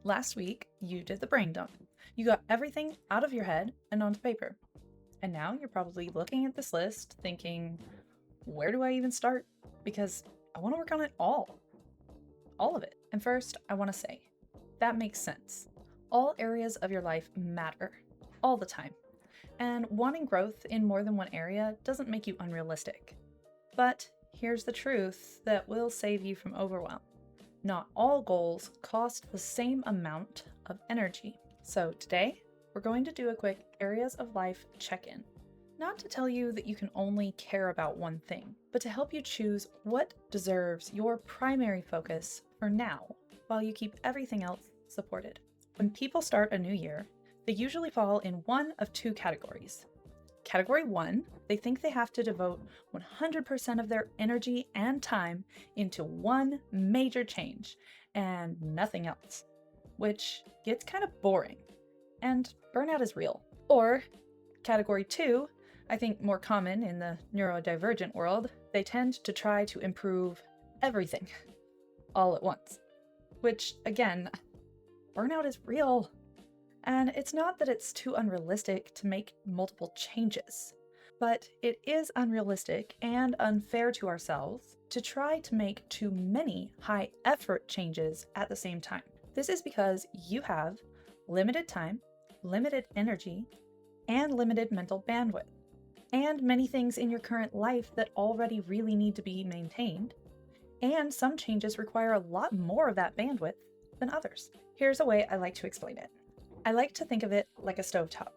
Last week, you did the brain dump. You got everything out of your head and onto paper. And now you're probably looking at this list thinking, where do I even start? Because I want to work on it all of it. And first, I want to say, that makes sense. All areas of your life matter, all the time. And wanting growth in more than one area doesn't make you unrealistic. But here's the truth that will save you from overwhelm. Not all goals cost the same amount of energy. So today, we're going to do a quick areas of life check-in. Not to tell you that you can only care about one thing, but to help you choose what deserves your primary focus for now, while you keep everything else supported. When people start a new year, they usually fall in one of two categories. Category 1, they think they have to devote 100% of their energy and time into one major change and nothing else, which gets kind of boring, and burnout is real. Or Category 2, I think more common in the neurodivergent world, they tend to try to improve everything all at once, which again, burnout is real. And it's not that it's too unrealistic to make multiple changes, but it is unrealistic and unfair to ourselves to try to make too many high-effort changes at the same time. This is because you have limited time, limited energy, and limited mental bandwidth, and many things in your current life that already really need to be maintained, and some changes require a lot more of that bandwidth than others. Here's a way I like to explain it. I like to think of it like a stovetop.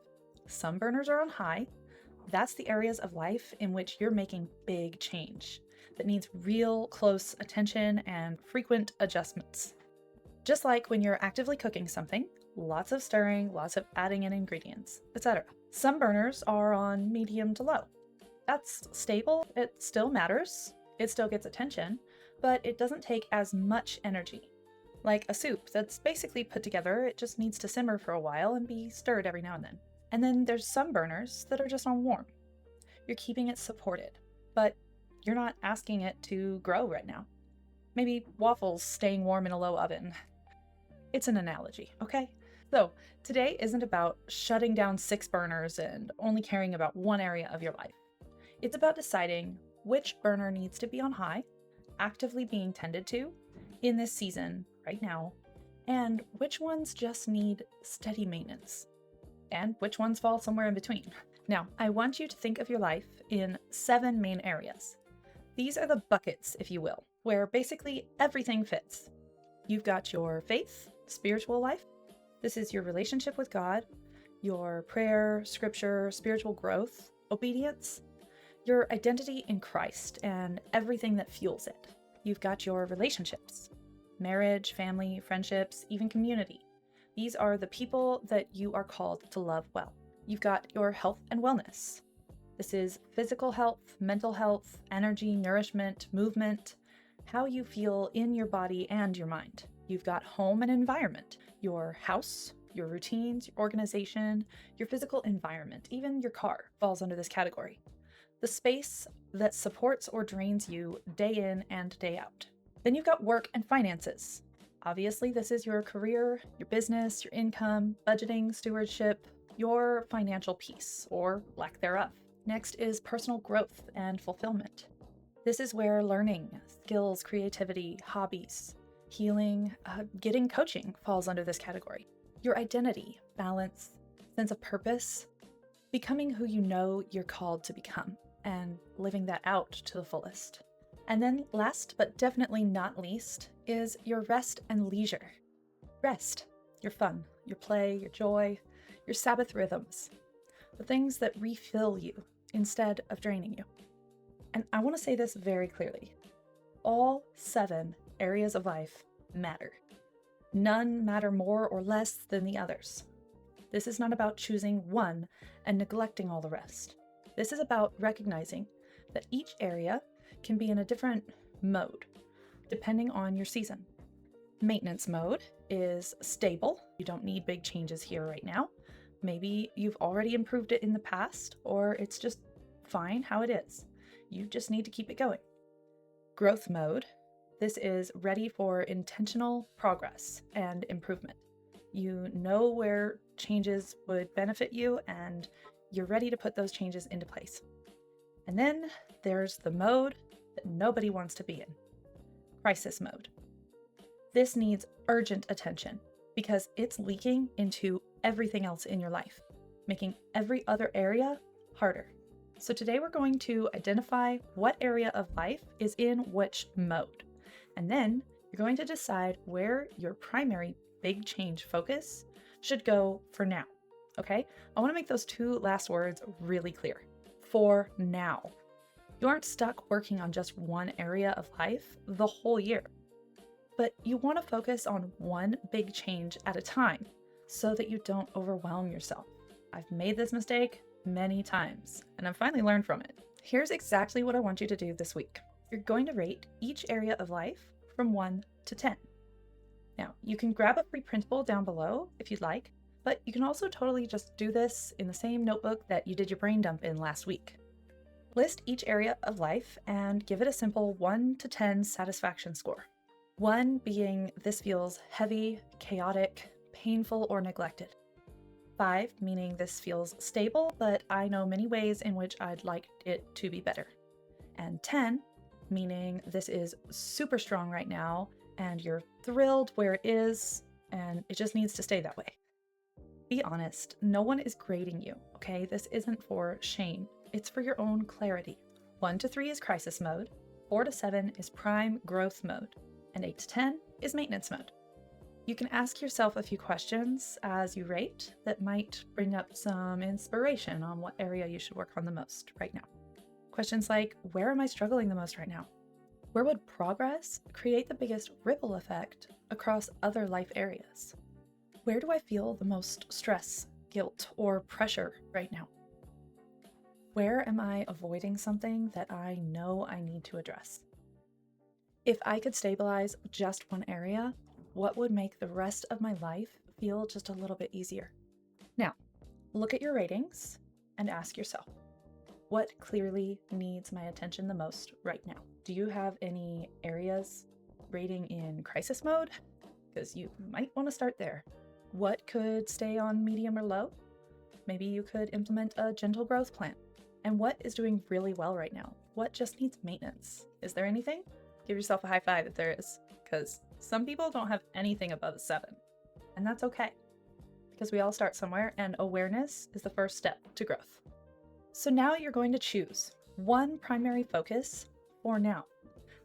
Some burners are on high. That's the areas of life in which you're making big change that needs real close attention and frequent adjustments. Just like when you're actively cooking something, lots of stirring, lots of adding in ingredients, etc. Some burners are on medium to low. That's stable, it still matters, it still gets attention, but it doesn't take as much energy. Like a soup that's basically put together, it just needs to simmer for a while and be stirred every now and then. And then there's some burners that are just on warm. You're keeping it supported, but you're not asking it to grow right now. Maybe waffles staying warm in a low oven. It's an analogy, okay? So today isn't about shutting down 6 burners and only caring about one area of your life. It's about deciding which burner needs to be on high, actively being tended to, in this season, right now, and which ones just need steady maintenance, and which ones fall somewhere in between. Now, I want you to think of your life in 7 main areas. These are the buckets, if you will, where basically everything fits. You've got your faith, spiritual life. This is your relationship with God, your prayer, scripture, spiritual growth, obedience, your identity in Christ, and everything that fuels it. You've got your relationships, marriage, family, friendships, even community. These are the people that you are called to love well. You've got your health and wellness. This is physical health, mental health, energy, nourishment, movement, how you feel in your body and your mind. You've got home and environment, your house, your routines, your organization, your physical environment, even your car falls under this category. The space that supports or drains you day in and day out. Then you've got work and finances. Obviously, this is your career, your business, your income, budgeting, stewardship, your financial peace, or lack thereof. Next is personal growth and fulfillment. This is where learning, skills, creativity, hobbies, healing, getting coaching falls under this category. Your identity, balance, sense of purpose, becoming who you know you're called to become, and living that out to the fullest. And then last, but definitely not least, is your rest and leisure. Rest, your fun, your play, your joy, your Sabbath rhythms, the things that refill you instead of draining you. And I want to say this very clearly. All 7 areas of life matter. None matter more or less than the others. This is not about choosing one and neglecting all the rest. This is about recognizing that each area can be in a different mode, depending on your season. Maintenance mode is stable. You don't need big changes here right now. Maybe you've already improved it in the past, or it's just fine how it is. You just need to keep it going. Growth mode. This is ready for intentional progress and improvement. You know where changes would benefit you, and you're ready to put those changes into place. And then there's the mode that nobody wants to be in, crisis mode. This needs urgent attention because it's leaking into everything else in your life, making every other area harder. So today we're going to identify what area of life is in which mode. And then you're going to decide where your primary big change focus should go for now. Okay? I want to make those two last words really clear. For now. You aren't stuck working on just one area of life the whole year, but you want to focus on one big change at a time so that you don't overwhelm yourself. I've made this mistake many times, and I've finally learned from it. Here's exactly what I want you to do this week. You're going to rate each area of life from 1 to 10. Now, you can grab a free printable down below if you'd like, but you can also totally just do this in the same notebook that you did your brain dump in last week. List each area of life and give it a simple 1 to 10 satisfaction score. 1 being this feels heavy, chaotic, painful, or neglected. 5 meaning this feels stable, but I know many ways in which I'd like it to be better. And 10 meaning this is super strong right now and you're thrilled where it is and it just needs to stay that way. Be honest, no one is grading you, okay? This isn't for shame. It's for your own clarity. 1 to 3 is crisis mode, 4 to 7 is prime growth mode, and 8 to 10 is maintenance mode. You can ask yourself a few questions as you rate that might bring up some inspiration on what area you should work on the most right now. Questions like, where am I struggling the most right now? Where would progress create the biggest ripple effect across other life areas? Where do I feel the most stress, guilt, or pressure right now? Where am I avoiding something that I know I need to address? If I could stabilize just one area, what would make the rest of my life feel just a little bit easier? Now, look at your ratings and ask yourself, what clearly needs my attention the most right now? Do you have any areas rating in crisis mode? Because you might want to start there. What could stay on medium or low? Maybe you could implement a gentle growth plan. And what is doing really well right now? What just needs maintenance? Is there anything? Give yourself a high five if there is, because some people don't have anything above a 7. And that's okay, because we all start somewhere and awareness is the first step to growth. So now you're going to choose one primary focus for now.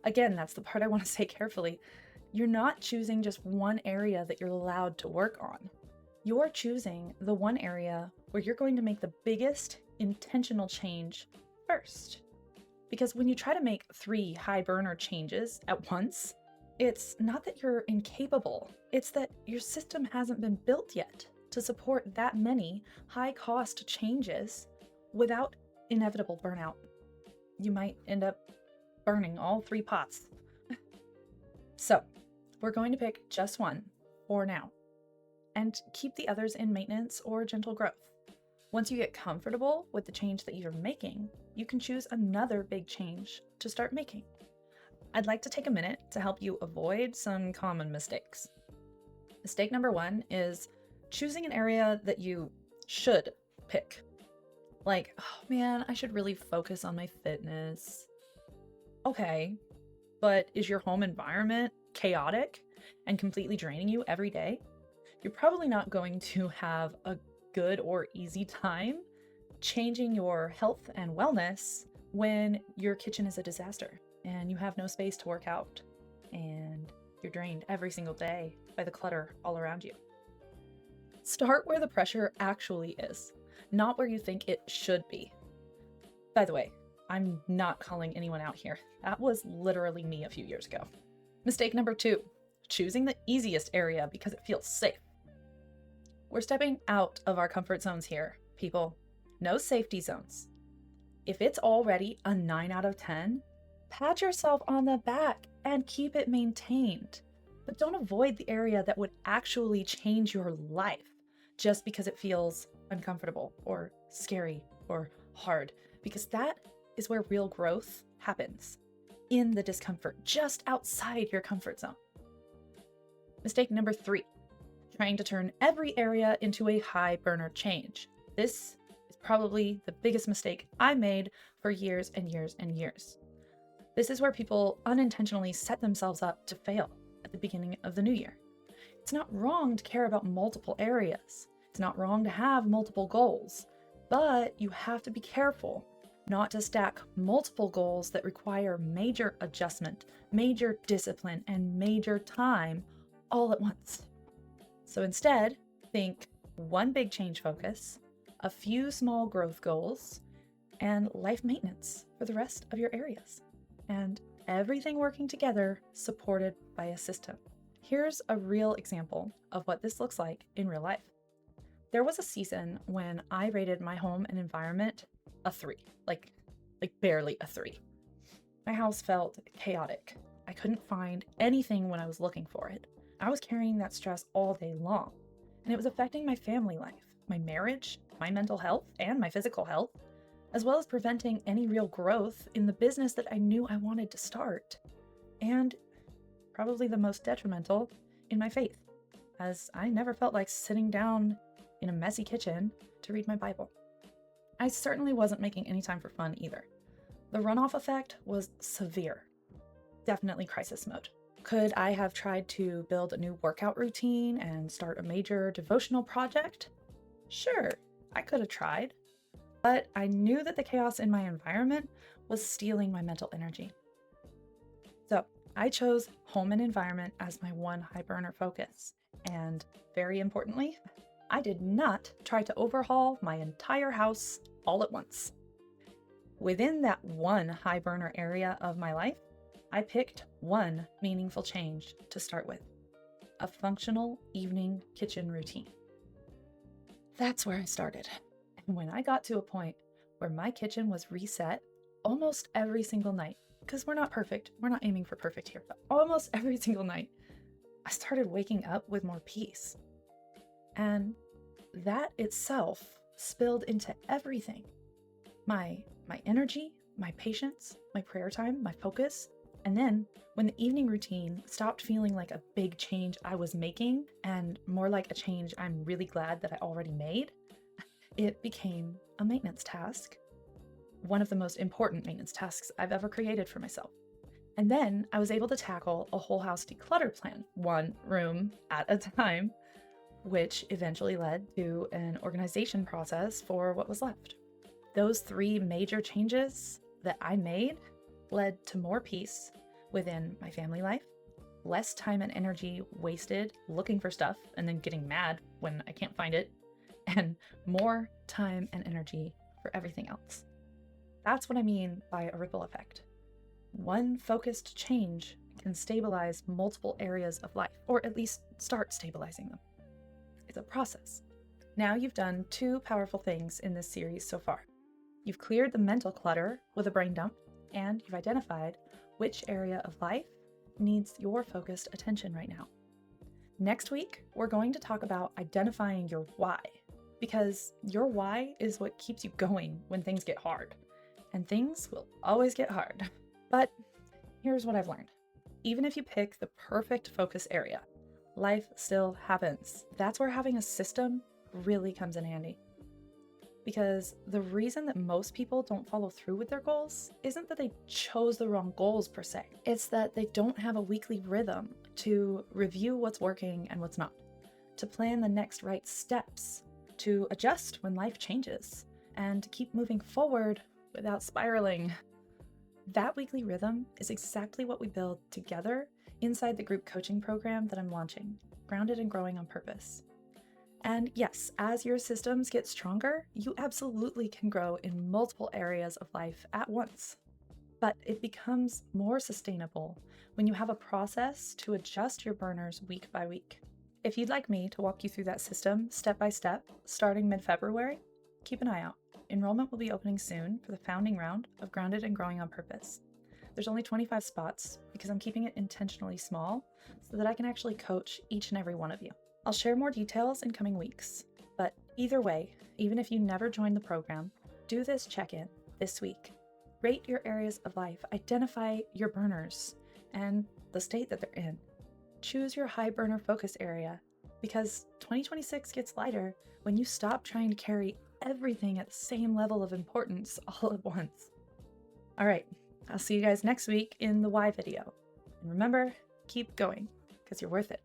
Again, that's the part I want to say carefully. You're not choosing just one area that you're allowed to work on. You're choosing the one area where you're going to make the biggest intentional change first. Because when you try to make 3 high burner changes at once, it's not that you're incapable, it's that your system hasn't been built yet to support that many high cost changes without inevitable burnout. You might end up burning all 3 pots. So, we're going to pick just one for now and keep the others in maintenance or gentle growth. Once you get comfortable with the change that you're making, you can choose another big change to start making. I'd like to take a minute to help you avoid some common mistakes. Mistake number 1 is choosing an area that you should pick. Like, oh man, I should really focus on my fitness. Okay, but is your home environment chaotic and completely draining you every day? You're probably not going to have a good or easy time changing your health and wellness when your kitchen is a disaster and you have no space to work out and you're drained every single day by the clutter all around you. Start where the pressure actually is, not where you think it should be. By the way, I'm not calling anyone out here. That was literally me a few years ago. Mistake number 2, choosing the easiest area because it feels safe. We're stepping out of our comfort zones here, people. No safety zones. If it's already a 9 out of 10, pat yourself on the back and keep it maintained. But don't avoid the area that would actually change your life just because it feels uncomfortable or scary or hard, because that is where real growth happens, in the discomfort, just outside your comfort zone. Mistake number 3, trying to turn every area into a high burner change. This is probably the biggest mistake I made for years and years and years. This is where people unintentionally set themselves up to fail at the beginning of the new year. It's not wrong to care about multiple areas. It's not wrong to have multiple goals, but you have to be careful not to stack multiple goals that require major adjustment, major discipline, and major time all at once. So instead, think one big change focus, a few small growth goals, and life maintenance for the rest of your areas. And everything working together, supported by a system. Here's a real example of what this looks like in real life. There was a season when I rated my home and environment a 3, like barely a 3. My house felt chaotic. I couldn't find anything when I was looking for it. I was carrying that stress all day long, and it was affecting my family life, my marriage, my mental health, and my physical health, as well as preventing any real growth in the business that I knew I wanted to start. And probably the most detrimental, in my faith, as I never felt like sitting down in a messy kitchen to read my Bible. I certainly wasn't making any time for fun either. The runoff effect was severe. Definitely crisis mode. Could I have tried to build a new workout routine and start a major devotional project? Sure, I could have tried. But I knew that the chaos in my environment was stealing my mental energy. So I chose home and environment as my one high burner focus. And very importantly, I did not try to overhaul my entire house all at once. Within that one high burner area of my life, I picked one meaningful change to start with: a functional evening kitchen routine. That's where I started. And when I got to a point where my kitchen was reset almost every single night, because we're not perfect, we're not aiming for perfect here, but almost every single night, I started waking up with more peace. And that itself spilled into everything. My energy, my patience, my prayer time, my focus. And then when the evening routine stopped feeling like a big change I was making and more like a change I'm really glad that I already made, it became a maintenance task. One of the most important maintenance tasks I've ever created for myself. And then I was able to tackle a whole house declutter plan, one room at a time, which eventually led to an organization process for what was left. Those 3 major changes that I made led to more peace within my family life, less time and energy wasted looking for stuff and then getting mad when I can't find it, and more time and energy for everything else. That's what I mean by a ripple effect. One focused change can stabilize multiple areas of life, or at least start stabilizing them. It's a process. Now you've done 2 powerful things in this series so far. You've cleared the mental clutter with a brain dump, and you've identified which area of life needs your focused attention right now. Next week, we're going to talk about identifying your why, because your why is what keeps you going when things get hard, and things will always get hard. But here's what I've learned. Even if you pick the perfect focus area, life still happens. That's where having a system really comes in handy. Because the reason that most people don't follow through with their goals isn't that they chose the wrong goals per se. It's that they don't have a weekly rhythm to review what's working and what's not, to plan the next right steps, to adjust when life changes, and to keep moving forward without spiraling. That weekly rhythm is exactly what we build together inside the group coaching program that I'm launching, Grounded and Growing on Purpose. And yes, as your systems get stronger, you absolutely can grow in multiple areas of life at once. But it becomes more sustainable when you have a process to adjust your burners week by week. If you'd like me to walk you through that system step by step, starting mid-February, keep an eye out. Enrollment will be opening soon for the founding round of Grounded and Growing on Purpose. There's only 25 spots because I'm keeping it intentionally small so that I can actually coach each and every one of you. I'll share more details in coming weeks, but either way, even if you never joined the program, do this check-in this week. Rate your areas of life, identify your burners and the state that they're in. Choose your high burner focus area because 2026 gets lighter when you stop trying to carry everything at the same level of importance all at once. All right, I'll see you guys next week in the why video. And remember, keep going, because you're worth it.